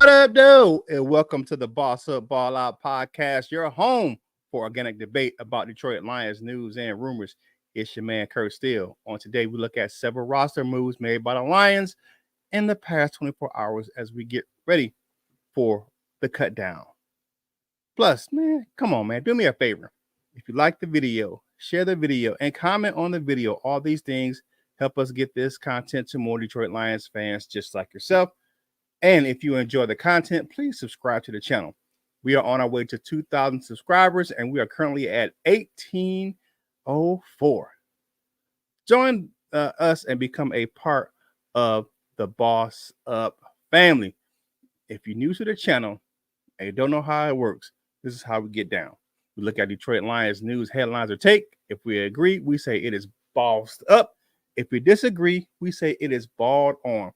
What up, dude? And welcome to the Boss Up Ball Out podcast, your home for organic debate about Detroit Lions news and rumors. It's your man, Kurt Steele. On today, we look at several roster moves made by the Lions in the past 24 hours as we get ready for the cut down. Plus, man, come on, man, do me a favor. If you like the video, share the video and comment on the video. All these things help us get this content to more Detroit Lions fans just like yourself. And if you enjoy the content, please subscribe to the channel. We are on our way to 2,000 subscribers, and we are currently at 1804. Join us and become a part of the Boss Up family. If you're new to the channel and you don't know how it works, this is how we get down. We look at Detroit Lions news headlines or take. If we agree, we say it is bossed up. If we disagree, we say it is balled on.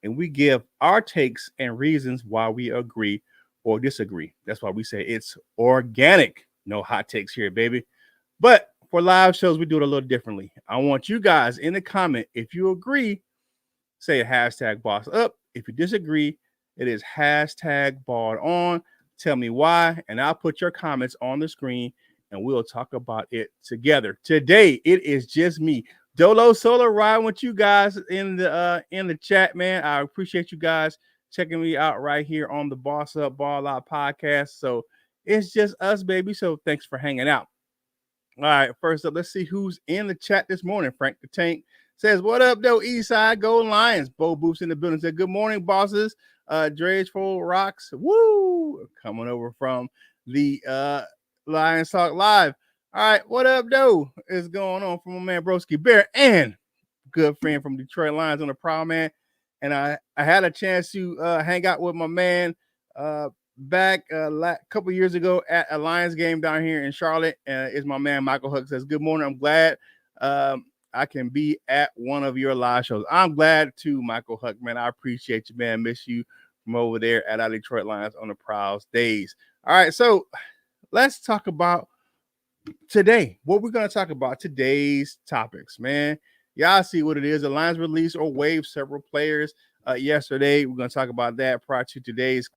And we give our takes and reasons why we agree or disagree. That's why we say it's organic. No hot takes here, baby. But for live shows, we do it a little differently. I want you guys in the comment, if you agree, say hashtag boss up. If you disagree, it is hashtag balled on. Tell me why, and I'll put your comments on the screen, and we'll talk about it together. Today, it is just me. Dolo Solo riding with you guys in the chat, man. I appreciate you guys checking me out right here on the Boss Up Ball Out podcast. So it's just us, baby. So thanks for hanging out. All right, first up, let's see who's in the chat this morning. Frank the Tank says, "What up, though? Eastside Go Lions." Bo Boots in the building said, "Good morning, bosses." Dre's Full Rocks, woo, coming over from the Lions Talk Live. All right, what up, though? Is going on from my man Broski Bear and good friend from Detroit Lions on the Proud Man. And I had a chance to hang out with my man back a couple years ago at a Lions game down here in Charlotte. Is my man Michael Huck says, "Good morning. I'm glad I can be at one of your live shows." I'm glad too, Michael Huck, man. I appreciate you, man. Miss you from over there at our Detroit Lions on the Proud days. All right, so let's talk about today, what we're going to talk about today's topics, man. Y'all see what it is. The Lions released or waived several players yesterday. We're going to talk about that prior to today's.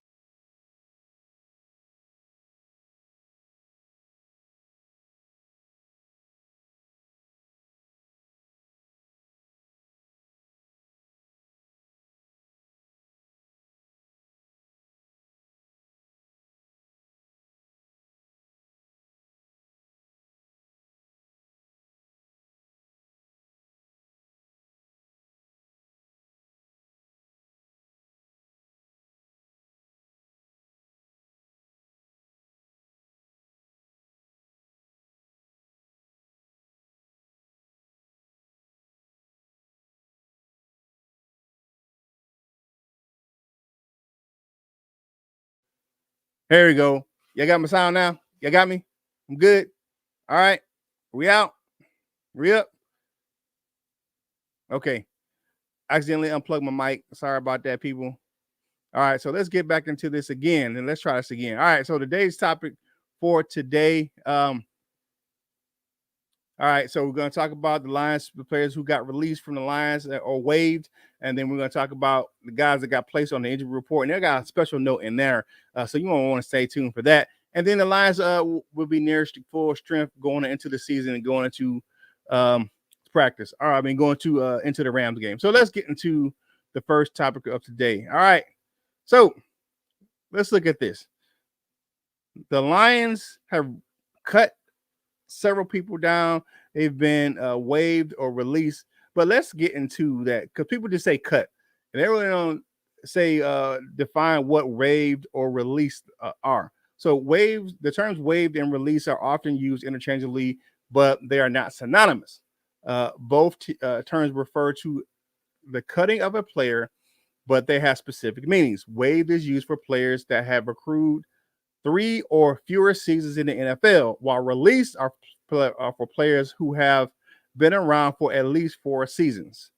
Here we go. Y'all got my sound now? Y'all got me? I'm good. All right. We out. We up. Okay. Accidentally unplugged my mic. Sorry about that, people. All right. So let's get back into this again and let's try this again. All right. So today's topic for today. All right, so we're going to talk about the Lions, the players who got released from the Lions or waived, and then we're going to talk about the guys that got placed on the injury report, and they got a special note in there, so you won't want to stay tuned for that. And then the Lions will be near full strength going into the season and going into practice. All right, I mean going to into the Rams game. So let's get into the first topic of today. All right, so let's look at this. The Lions have cut several people down. They've been waived or released, but let's get into that because people just say cut and they really don't say define what waived or released are. So waived, the terms waived and released are often used interchangeably, but they are not synonymous. Both terms refer to the cutting of a player, but they have specific meanings. Waived is used for players that have accrued 3 or fewer seasons in the NFL, while released are for players who have been around for at least 4 seasons.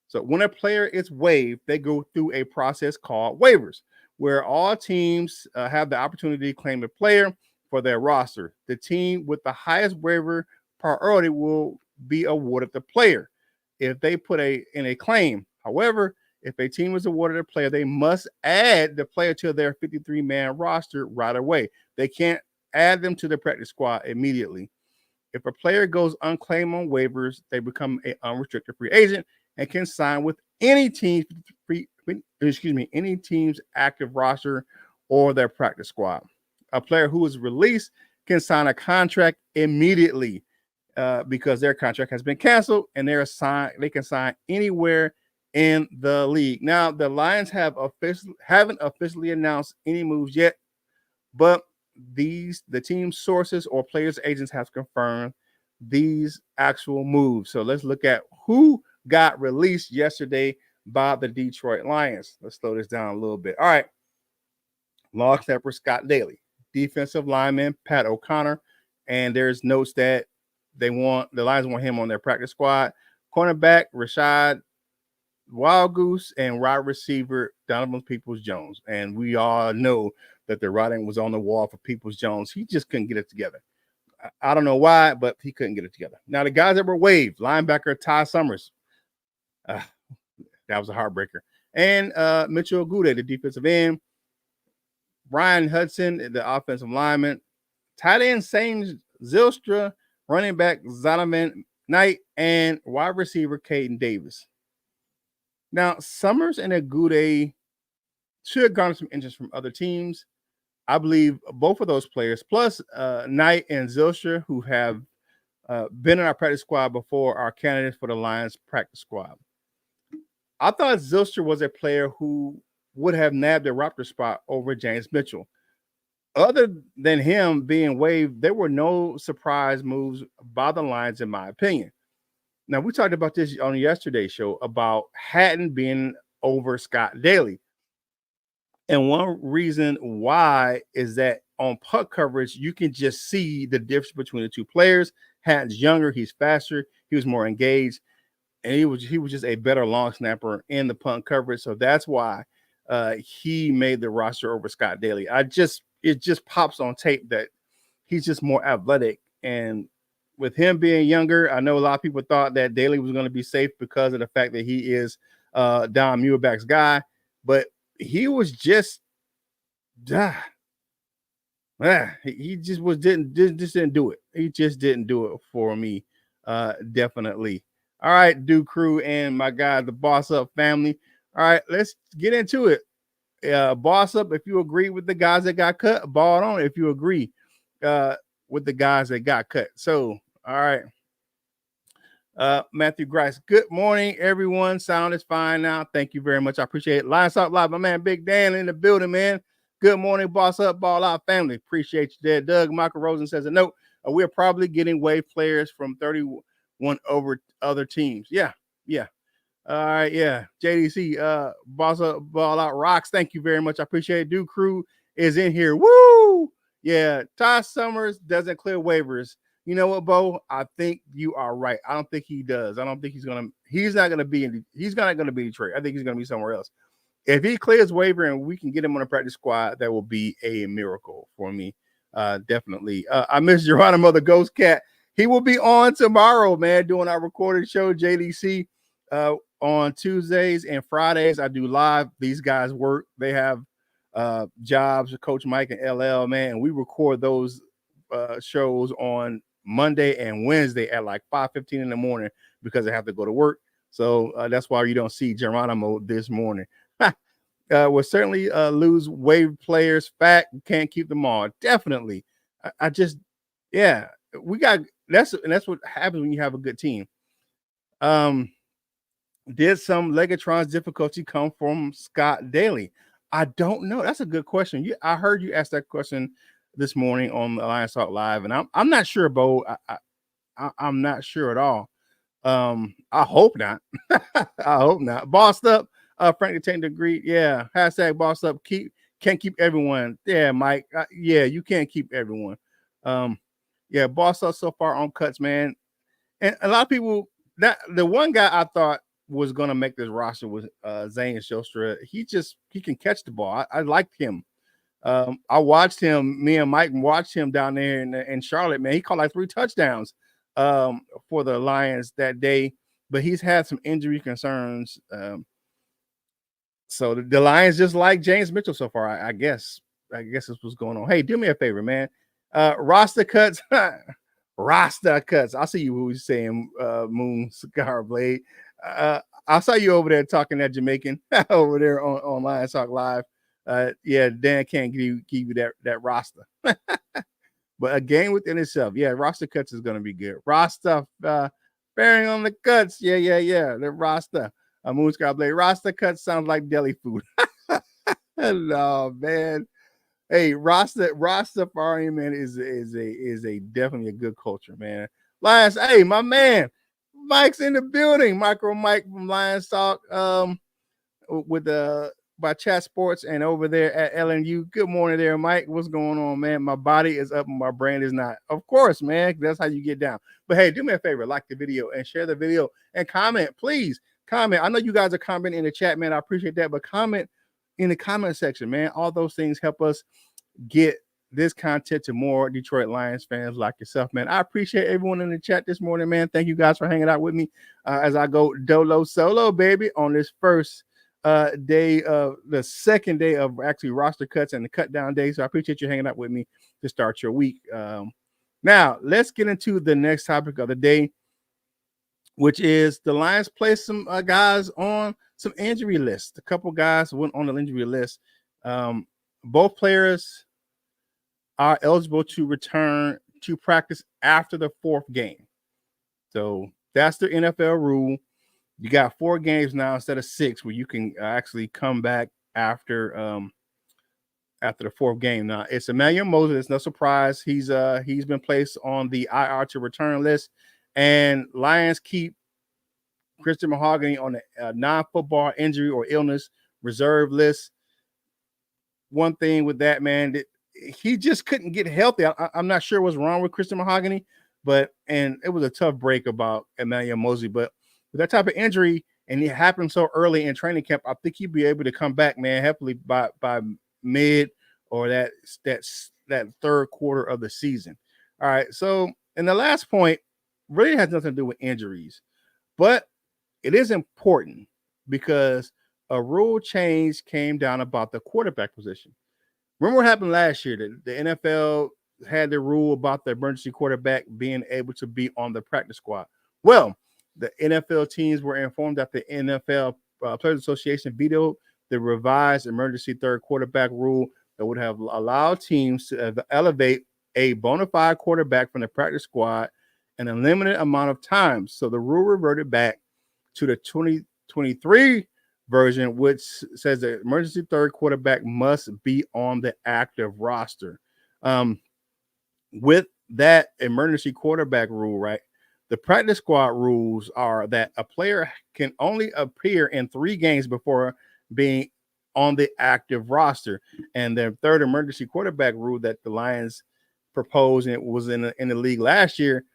So when a player is waived, they go through a process called waivers, where all teams have the opportunity to claim a player for their roster. The team with the highest waiver priority will be awarded the player if they put in a claim. However, If a team is awarded a player, they must add the player to their 53-man roster right away. They can't add them to the practice squad immediately. If a player goes unclaimed on waivers, they become an unrestricted free agent and can sign with any any team's active roster or their practice squad. A player who is released can sign a contract immediately because their contract has been canceled, and they can sign anywhere in the league. Now, the Lions haven't officially announced any moves yet, but the team sources or players agents have confirmed these actual moves. So let's look at who got released yesterday by the Detroit Lions. Let's slow this down a little bit. All right. Long snapper Scott Daly, defensive lineman Pat O'Connor, and there's notes that the Lions want him on their practice squad. Cornerback Rashad Wild Goose and wide receiver Donovan Peoples-Jones. And we all know that the writing was on the wall for Peoples-Jones. He just couldn't get it together. I don't know why, but he couldn't get it together. Now, the guys that were waived, linebacker Ty Summers. That was a heartbreaker. And Mitchell Agude, the defensive end. Brian Hudson, the offensive lineman. Tight end Sames Zylstra, running back Zonovan Knight, and wide receiver Caden Davis. Now, Summers and Agude should garner some interest from other teams. I believe both of those players, plus Knight and Zylstra, who have been in our practice squad before, are candidates for the Lions practice squad. I thought Zylstra was a player who would have nabbed a roster spot over James Mitchell. Other than him being waived, there were no surprise moves by the Lions, in my opinion. Now, we talked about this on yesterday's show about Hatton being over Scott Daly. And one reason why is that on puck coverage, you can just see the difference between the two players. Hatton's younger, he's faster, he was more engaged, and he was just a better long snapper in the punt coverage. So that's why he made the roster over Scott Daly. It just pops on tape that he's just more athletic. And with him being younger, I know a lot of people thought that Daly was going to be safe because of the fact that he is Don Muhlbach's guy, but he was just he just didn't do it. He just didn't do it for me. Definitely. All right, Duke Crew and my guy, the Boss Up family. All right, let's get into it. Boss Up, if you agree with the guys that got cut, ball on if you agree with the guys that got cut. So, all right. Matthew Grice, good morning, everyone. Sound is fine now. Thank you very much. I appreciate it. Lions Up Live, my man Big Dan in the building, man. Good morning, Boss Up, Ball Out family. Appreciate you there. Doug Michael Rosen says a note. We're probably getting waived players from 31 over other teams. Yeah. All right, yeah. JDC, Boss Up, Ball Out Rocks. Thank you very much. I appreciate it. Dude Crew is in here. Woo! Yeah, Ty Summers doesn't clear waivers. You know what, Bo? I think you are right. I don't think he does. I don't think he's not going to be in Detroit. I think he's going to be somewhere else. If he clears waiver and we can get him on a practice squad, that will be a miracle for me. Definitely. I miss Geronimo, the Ghost Cat. He will be on tomorrow, man, doing our recorded show, JDC. On Tuesdays and Fridays, I do live. These guys work. They have jobs, Coach Mike and LL, man, and we record those shows on Monday and Wednesday at like 5:15 in the morning because I have to go to work. So that's why you don't see Geronimo this morning. We'll certainly lose wave players. Fact, can't keep them all. Definitely. We got that's what happens when you have a good team. Did some Legatron's difficulty come from Scott Daly? I don't know. That's a good question. I heard you ask that question this morning on the Lions Talk Live, and I'm not sure, Bo. I'm not sure at all. I hope not. I hope not. Bossed up. Frank the Tank Degree. Yeah. Hashtag bossed up. Can't keep everyone. Yeah, Mike. Yeah, you can't keep everyone. Yeah, bossed up so far on cuts, man. And a lot of people. That the one guy I thought was gonna make this roster was Zane Zylstra. He can catch the ball. I liked him. I watched him. Me and Mike watched him down there in Charlotte. Man, he caught like 3 touchdowns for the Lions that day. But he's had some injury concerns. So the Lions just like James Mitchell so far. I guess. I guess this was going on. Hey, do me a favor, man. Roster cuts. Roster cuts. I see you who was saying Moon Cigar Blade. Uh, I saw you over there talking that Jamaican over there on Lions Talk Live. Yeah, Dan can't give you that roster. But a game within itself. Yeah, roster cuts is gonna be good. Roster bearing on the cuts. Yeah. The roster. Moon Cigar Blade. Roster cuts sounds like deli food. No, man. Hey, Rastafarian, man, is a definitely a good culture, man. Lions, hey, my man, Mike's in the building. Micro Mike from Lions Talk, with by Chat Sports and over there at LNU. Good morning there, Mike. What's going on, man? My body is up and my brain is not. Of course, man. That's how you get down. But hey, do me a favor, like the video and share the video and comment, please. Comment. I know you guys are commenting in the chat, man. I appreciate that, but comment in the comment section, man. All those things help us get this content to more Detroit Lions fans like yourself, man. I appreciate everyone in the chat this morning, man. Thank you guys for hanging out with me as I go dolo solo, baby, on this first day of the second day of actually roster cuts and the cut down day. So I appreciate you hanging out with me to start your week. Now let's get into the next topic of the day, which is the Lions placed some guys on some injury lists. A couple guys went on the injury list. Both players are eligible to return to practice after the 4th game. So that's the NFL rule. You got 4 games now instead of 6 where you can actually come back after the 4th game. Now it's Emmanuel Moses. It's no surprise. He's been placed on the IR to return list, and Lions keep Christian Mahogany on the non-football injury or illness reserve list. One thing with that, man, he just couldn't get healthy. I'm not sure what's wrong with Christian Mahogany, and it was a tough break about Emmanuel Mosley. But with that type of injury, and it happened so early in training camp, I think he'd be able to come back, man, hopefully by mid or that 3rd quarter of the season. All right. So, and the last point really has nothing to do with injuries, but it is important because a rule change came down about the quarterback position. Remember what happened last year? The NFL had the rule about the emergency quarterback being able to be on the practice squad. Well, the NFL teams were informed that the NFL Players Association vetoed the revised emergency 3rd quarterback rule that would have allowed teams to elevate a bona fide quarterback from the practice squad in a limited amount of time. So the rule reverted back to the 2023 version, which says the emergency 3rd quarterback must be on the active roster. With that emergency quarterback rule, right, the practice squad rules are that a player can only appear in 3 games before being on the active roster. And the 3rd emergency quarterback rule that the Lions proposed, and it was in the league last year,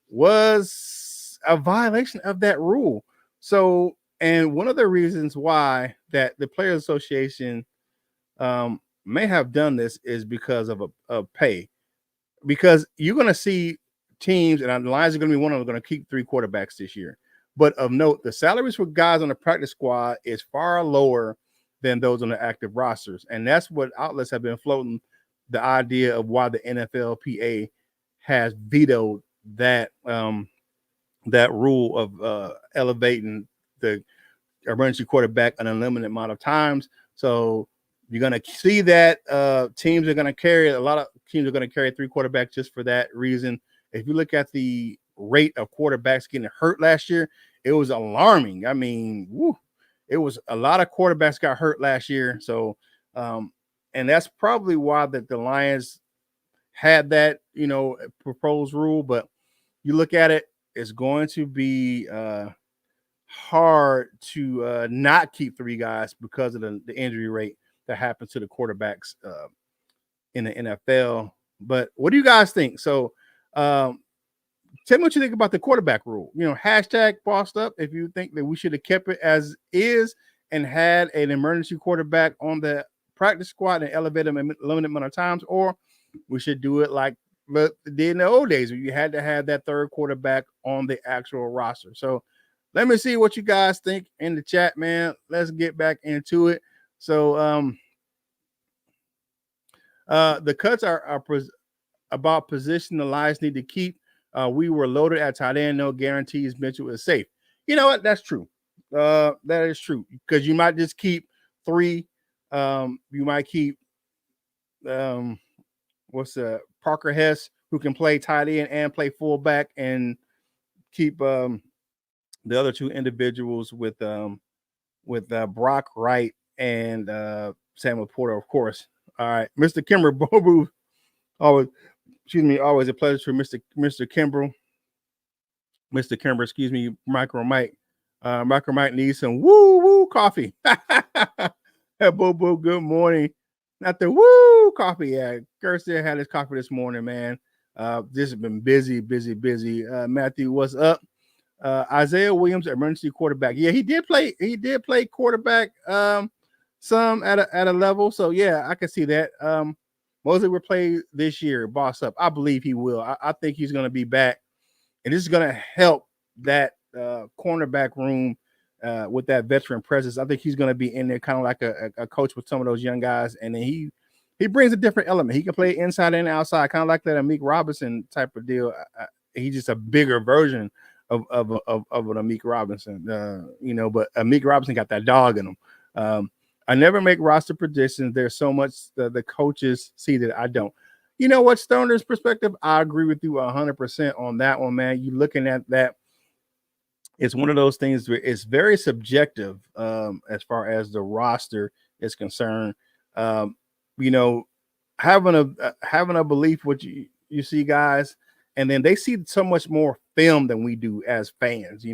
was a violation of that rule. So, and one of the reasons why that the Players Association may have done this is because of pay. Because you're going to see teams, and the Lions are going to be one of them, going to keep 3 quarterbacks this year. But of note, the salaries for guys on the practice squad is far lower than those on the active rosters. And that's what outlets have been floating, the idea of why the NFLPA has vetoed that that rule of elevating the emergency quarterback an unlimited amount of times. So you're going to see that teams are going to carry, a lot of teams are going to carry 3 quarterbacks just for that reason. If you look at the rate of quarterbacks getting hurt last year, it was alarming. I mean, it was a lot of quarterbacks got hurt last year. So, and that's probably why that the Lions had that, proposed rule. But you look at it, it's going to be hard to not keep 3 guys because of the injury rate that happens to the quarterbacks in the NFL. But what do you guys think? So tell me what you think about the quarterback rule. Hashtag bossed up if you think that we should have kept it as is and had an emergency quarterback on the practice squad and elevate them a limited amount of times, or we should do it like they did in the old days where you had to have that 3rd quarterback on the actual roster. So let me see what you guys think in the chat, man. Let's get back into it. So the cuts are about position the Lions need to keep. We were loaded at tight end, no guarantees Mitchell is safe. You know what? That's true. That is true because you might just keep three. You might keep what's Parker Hess, who can play tight end and play fullback, and keep the other two individuals with Brock Wright and Samuel Porter, of course. All right, Mr. Kimber Bobu, always always a pleasure for Mr. Kimber. Mr. Kimber, excuse me, Micro Mike. Micro Mike needs some woo woo coffee. Hey, Boo Boo, good morning. Not the woo coffee. Yeah, Kirsty had his coffee this morning, man. This has been busy. Matthew, what's up? Isaiah Williams, emergency quarterback. Yeah, he did play. He did play quarterback. Some at a level. So yeah, I can see that. Mosley will play this year. Boss up. I believe he will. I think he's going to be back, and this is going to help that cornerback room with that veteran presence. I think he's going to be in there, kind of like a coach with some of those young guys, and then he brings a different element. He can play inside and outside, kind of like that Amik Robinson type of deal. He's just a bigger version of an Amik Robinson, but Amik Robinson got that dog in him. I never make roster predictions. There's so much the coaches see that I don't. You know what, Stoner's perspective, I agree with you 100% on that one, man. You looking at that, it's one of those things where it's very subjective as far as the roster is concerned. Having a belief what you see guys, and then they see so much more film than we do as fans,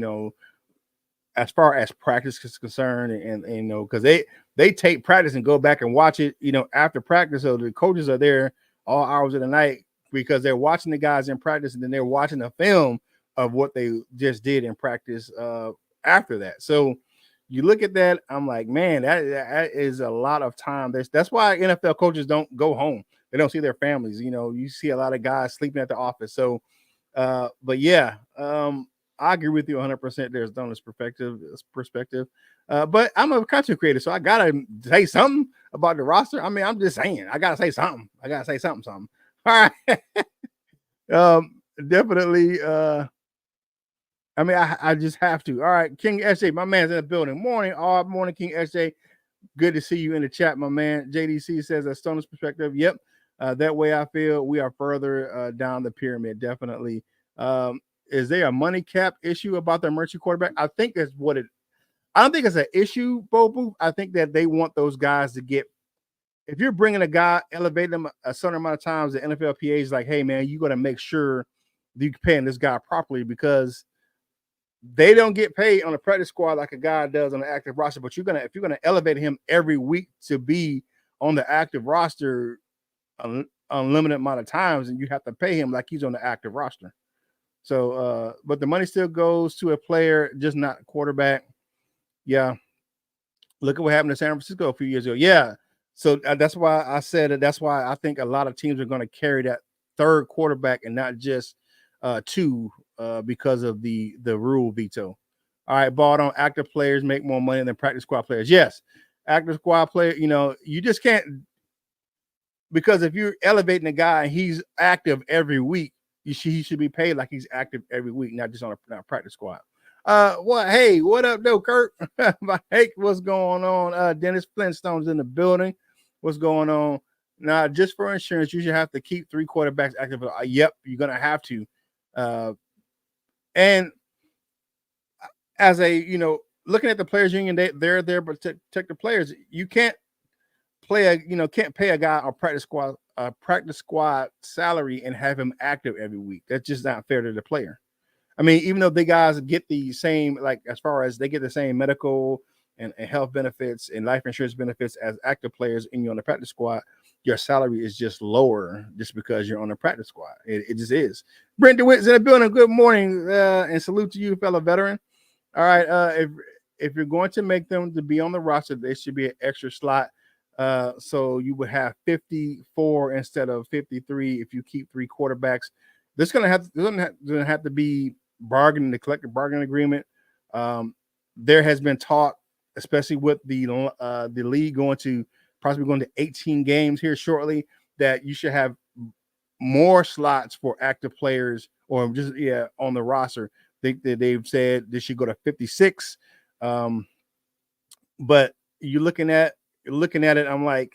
as far as practice is concerned, and because they take practice and go back and watch it, after practice. So the coaches are there all hours of the night because they're watching the guys in practice, and then they're watching the film of what they just did in practice after that. So you look at that, I'm like, man, that is a lot of time. That's why NFL coaches don't go home. They don't see their families. You see a lot of guys sleeping at the office. So, but yeah, I agree with you 100%. There's Donald's perspective. But I'm a content creator, so I gotta say something about the roster. I mean, I'm just saying, I gotta say something. Something. All right. Definitely. I mean, I just have to. All right, King SJ, my man's in the building. Morning, morning, King SJ. Good to see you in the chat, my man. JDC says that Stoner's perspective. Yep. That way I feel we are further down the pyramid, definitely. Is there a money cap issue about the emergency quarterback? I think that's what it. I don't think it's an issue, Bobu. I think that they want those guys to get. If you're bringing a guy, elevate them a certain amount of times, the NFLPA is like, hey man, you got to make sure that you're paying this guy properly because they don't get paid on a practice squad like a guy does on the active roster. But if you're gonna elevate him every week to be on the active roster unlimited amount of times, and you have to pay him like he's on the active roster. So, but the money still goes to a player, just not a quarterback. Yeah. Look at what happened to San Francisco a few years ago. Yeah. So that's why I said that. That's why I think a lot of teams are going to carry that third quarterback and not just two because of the rule veto. All right, ball on active players make more money than practice squad players. Yes, active squad player, you just can't, because if you're elevating a guy and he's active every week, he should be paid like he's active every week, not just on a practice squad. Hey, what up, though, Kurt? Hey, what's going on? Dennis Flintstone's in the building. What's going on? Now, just for insurance, you should have to keep 3 quarterbacks active. Yep, you're gonna have to. And as looking at the players union, they're there but to protect the players. You can't can't pay a guy a practice squad salary and have him active every week. That's just not fair to the player. I mean, even though the guys get the same, like as far as they get the same medical and health benefits and life insurance benefits as active players and you're on the practice squad, your salary is just lower just because you're on the practice squad. It just is. Brent DeWitt's in the building. Good morning and salute to you, fellow veteran. All right. If you're going to make them to be on the roster, there should be an extra slot. So you would have 54 instead of 53 if you keep 3 quarterbacks. There's gonna have to be the collective bargaining agreement. There has been talk especially with the league possibly going to 18 games here shortly, that you should have more slots for active players or just on the roster. They've said they should go to 56. But looking at it, I'm like,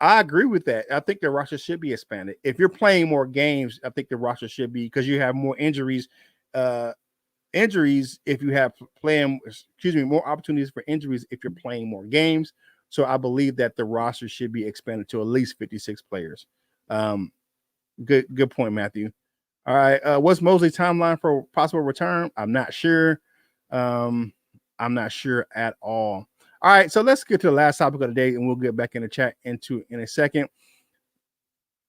I agree with that. I think the roster should be expanded. If you're playing more games, I think the roster should be, because you have more injuries. If you have more opportunities for injuries if you're playing more games. So I believe that the roster should be expanded to at least 56 players. Good point, Matthew. All right. What's Mosley's timeline for possible return? I'm not sure. I'm not sure at all. All right. So let's get to the last topic of the day, and we'll get back in the chat in a second.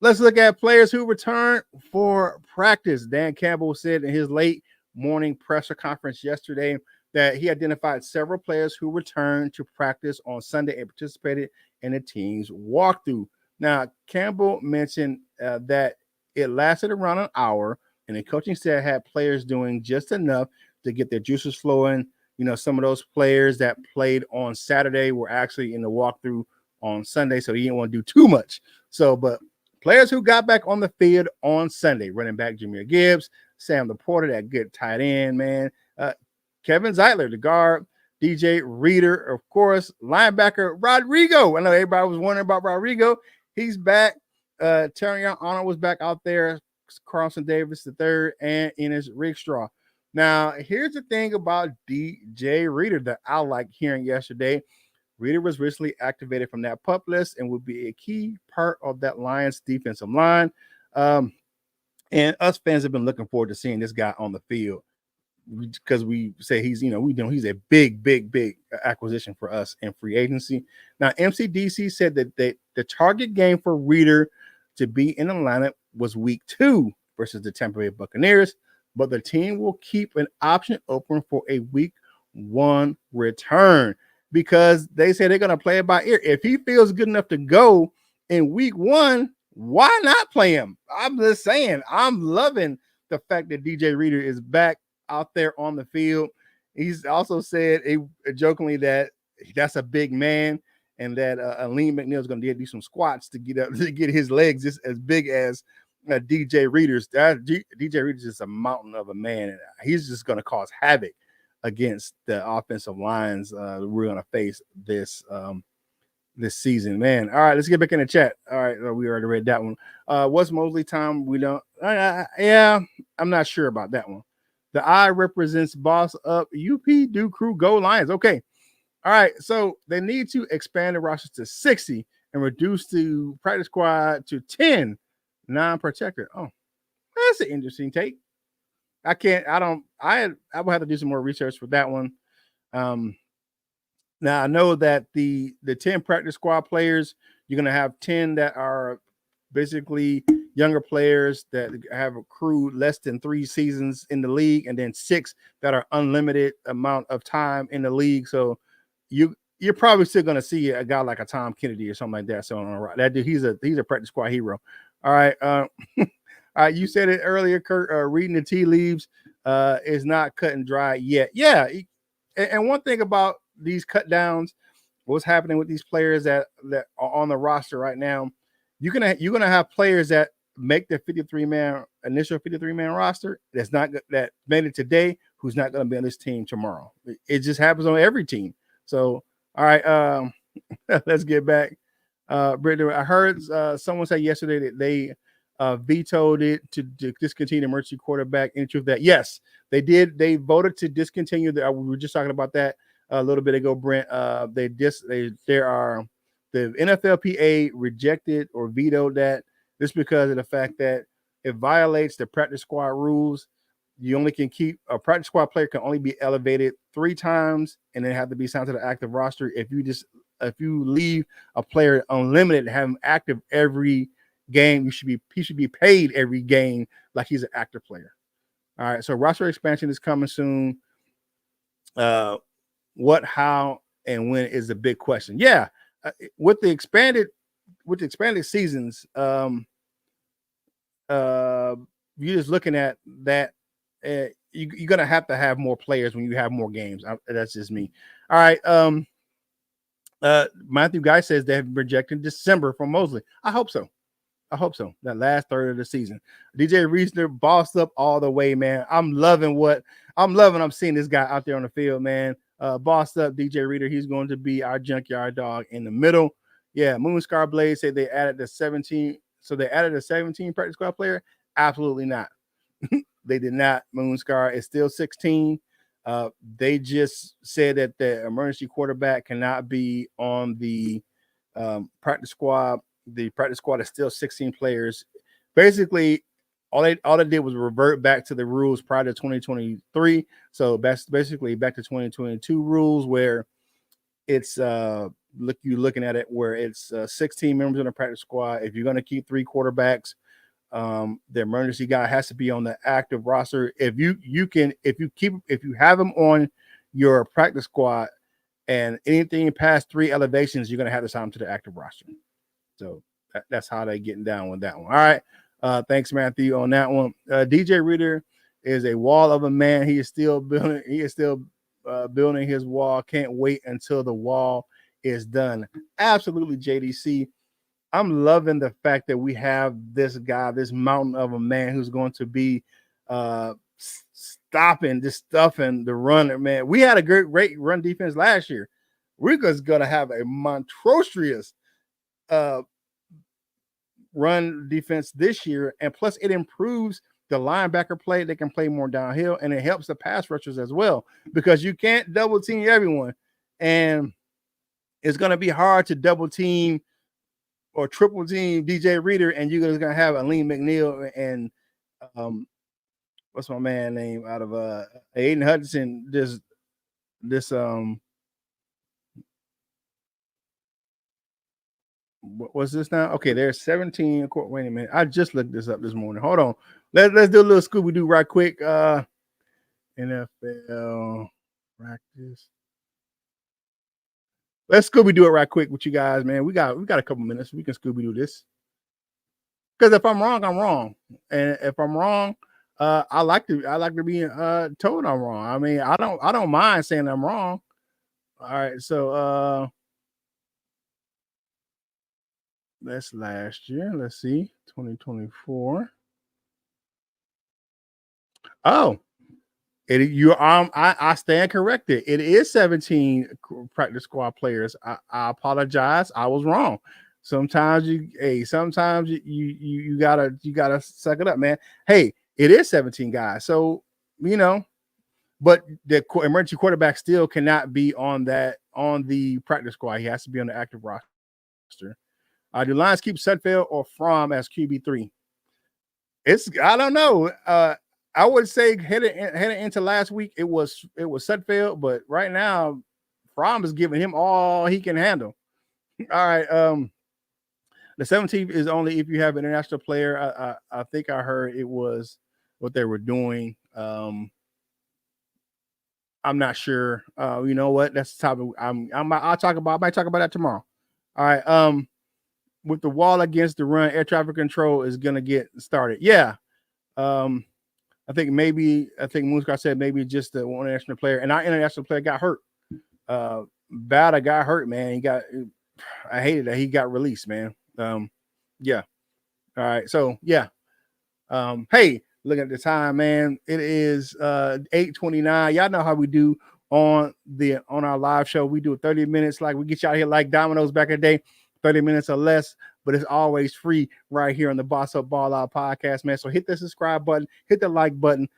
Let's look at players who returned for practice. Dan Campbell said in his late morning press conference yesterday that he identified several players who returned to practice on Sunday and participated in the team's walkthrough. Now, Campbell mentioned that it lasted around an hour, and the coaching staff had players doing just enough to get their juices flowing. Some of those players that played on Saturday were actually in the walkthrough on Sunday, so he didn't want to do too much. But players who got back on the field on Sunday: running back Jameer Gibbs, Sam Laporta, that good tight end, man, Kevin Zeitler, the guard, DJ Reader, of course, linebacker Rodrigo. I know everybody was wondering about Rodrigo. He's back. Terrion Arnold was back out there, Carlson Davis III, and Enes Rickstraw. Now, here's the thing about DJ Reader that I like hearing yesterday. Reader was recently activated from that PUP list and will be a key part of that Lions defensive line. And us fans have been looking forward to seeing this guy on the field, because we say he's a big acquisition for us in free agency. Now, MCDC said that the target game for Reader to be in the lineup was week 2 versus the Tampa Bay Buccaneers, but the team will keep an option open for a week 1 return, because they say they're going to play it by ear. If he feels good enough to go in week 1, why not play him? I'm just saying, I'm loving the fact that DJ Reader is back out there on the field. He's also said jokingly that that's a big man, and that Aleem McNeil is going to do some squats to get his legs just as big as DJ Reader's. DJ Reader's just a mountain of a man, and he's just going to cause havoc against the offensive lines we're going to face this season, man. All right, let's get back in the chat. All right, we already read that one. What's Mosley time? We don't. Yeah, I'm not sure about that one. The I represents boss up. UP do crew go Lions. Okay. All right. So they need to expand the roster to 60 and reduce the practice squad to 10 non-protected. Oh, that's an interesting take. I would have to do some more research for that one. Now I know that the 10 practice squad players, you're going to have 10 that are basically younger players that have accrued less than 3 seasons in the league, and then 6 that are unlimited amount of time in the league. So you're probably still going to see a guy like a Tom Kennedy or something like that. So that dude, he's a practice squad hero. All right. All right. You said it earlier, Kurt, reading the tea leaves is not cut and dry yet. Yeah. And one thing about these cut downs, what's happening with these players that are on the roster right now, you're gonna have players that make the initial 53-man roster that made it today, who's not gonna be on this team tomorrow. It just happens on every team. So all right, let's get back. Brittany, I heard someone say yesterday that they vetoed it to discontinue the emergency quarterback. Any truth that? Yes, they did. They voted to discontinue. We were just talking about that a little bit ago, Brent. The NFLPA rejected or vetoed that just because of the fact that it violates the practice squad rules. You only can keep a practice squad player can only be elevated 3 times, and then have to be signed to the active roster. If you leave a player unlimited, have him active every game, he should be paid every game like he's an active player. All right, so roster expansion is coming soon. What, how, and when is the big question. Yeah, with the expanded seasons, you're just looking at that. You're gonna have to have more players when you have more games. That's just me. All right. Matthew Guy says they have rejected December from Mosley. I hope so. I hope so. That last third of the season. DJ Reasoner bossed up all the way, man. I'm loving I'm seeing this guy out there on the field, man. Bossed up DJ Reader. He's going to be our junkyard dog in the middle. Yeah, Moonscar Blade said they added the 17. So they added a 17 practice squad player. Absolutely not. They did not. Moonscar is still 16. They just said that the emergency quarterback cannot be on the practice squad. The practice squad is still 16 players. Basically, all they did was revert back to the rules prior to 2023. So that's basically back to 2022 rules where it's looking at it where it's 16 members in the practice squad. If you're going to keep 3 quarterbacks, the emergency guy has to be on the active roster. If you have him on your practice squad and anything past 3 elevations, you're going to have to sign him to the active roster. So that's how they're getting down with that one. All right. Thanks, Matthew, on that one. DJ Reader is a wall of a man. He is still building. Building his wall. Can't wait until the wall is done. Absolutely, JDC. I'm loving the fact that we have this guy, this mountain of a man who's going to be stuffing the run. Man, we had a great run defense last year. We're just going to have a monstrous run defense this year, and plus it improves the linebacker play. They can play more downhill, and it helps the pass rushers as well because you can't double team everyone, and it's going to be hard to double team or triple team DJ Reader, and you're going to have Aleem McNeil and what's my man name out of Aiden Hudson. What's this now? Okay, there's 17. Wait a minute. I just looked this up this morning. Hold on. Let's do a little Scooby-Doo right quick. NFL practice. Let's Scooby-Doo it right quick with you guys, man. We got a couple minutes. We can Scooby-Doo this. Because if I'm wrong, I'm wrong. And if I'm wrong, I like to be told I'm wrong. I mean, I don't mind saying I'm wrong. All right, so that's last year. Let's see, 2024. Oh, I stand corrected. It is 17 practice squad players. I apologize. I was wrong. Sometimes you gotta suck it up, man. Hey, it is 17 guys. So but the emergency quarterback still cannot be on the practice squad. He has to be on the active roster. Do Lions keep Sudfeld or Fromm as QB3? I don't know. I would say heading into last week, it was Sudfeld, but right now, Fromm is giving him all he can handle. All right. The 17th is only if you have an international player. I think I heard it was what they were doing. I'm not sure. You know what? That's the topic. I might talk about that tomorrow. All right. With the wall against the run, air traffic control is gonna get started. Yeah. I think Moonscar said maybe just the one international player, and our international player got hurt. Bada got hurt, man. I hated that he got released, man. Yeah. All right. So yeah. Hey, look at the time, man. It is 8:29. Y'all know how we do on our live show. We do 30 minutes, like we get you out here like Domino's back in the day. 30 minutes or less, but it's always free right here on the Boss Up Ball Out podcast, man. So hit the subscribe button, hit the like button,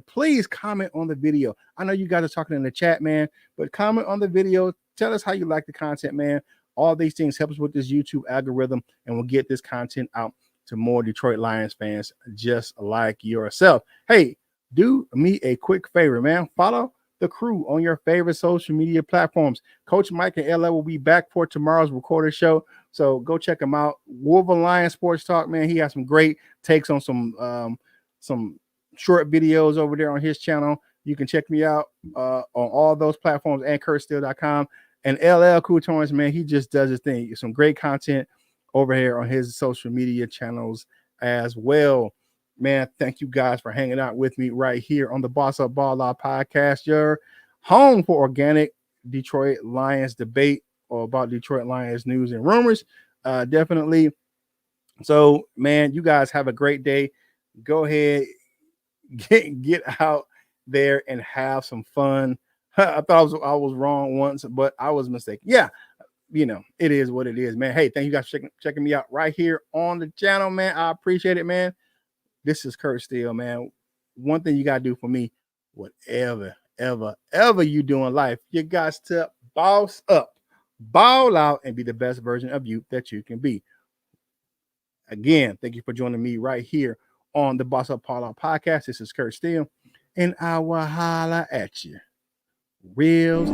please comment on the video. I know you guys are talking in the chat, man, but comment on the video. Tell us how you like the content, man. All these things help us with this YouTube algorithm, and we'll get this content out to more Detroit Lions fans just like yourself. Hey, do me a quick favor, man. Follow the crew on your favorite social media platforms. Coach Mike and LL will be back for tomorrow's recorded show, so go check him out. Wolverine Lions Sports Talk, man. He has some great takes on some short videos over there on his channel. You can check me out on all those platforms and kurtsteele.com. And LL Coutons, man, he just does his thing. Some great content over here on his social media channels as well. Man, thank you guys for hanging out with me right here on the Boss Up Ball Out podcast. Your home for organic Detroit Lions debate or about Detroit Lions news and rumors. Definitely. So, man, you guys have a great day. Go ahead, get out there and have some fun. I thought I was wrong once, but I was mistaken. Yeah, it is what it is, man. Hey, thank you guys for checking me out right here on the channel, man. I appreciate it, man. This is Kurt Steele, man. One thing you gotta do for me, whatever, ever you do in life, you got to boss up, ball out, and be the best version of you that you can be. Again, thank you for joining me right here on the Boss Up Paul podcast. This is Kurt Steele, and I will holla at you real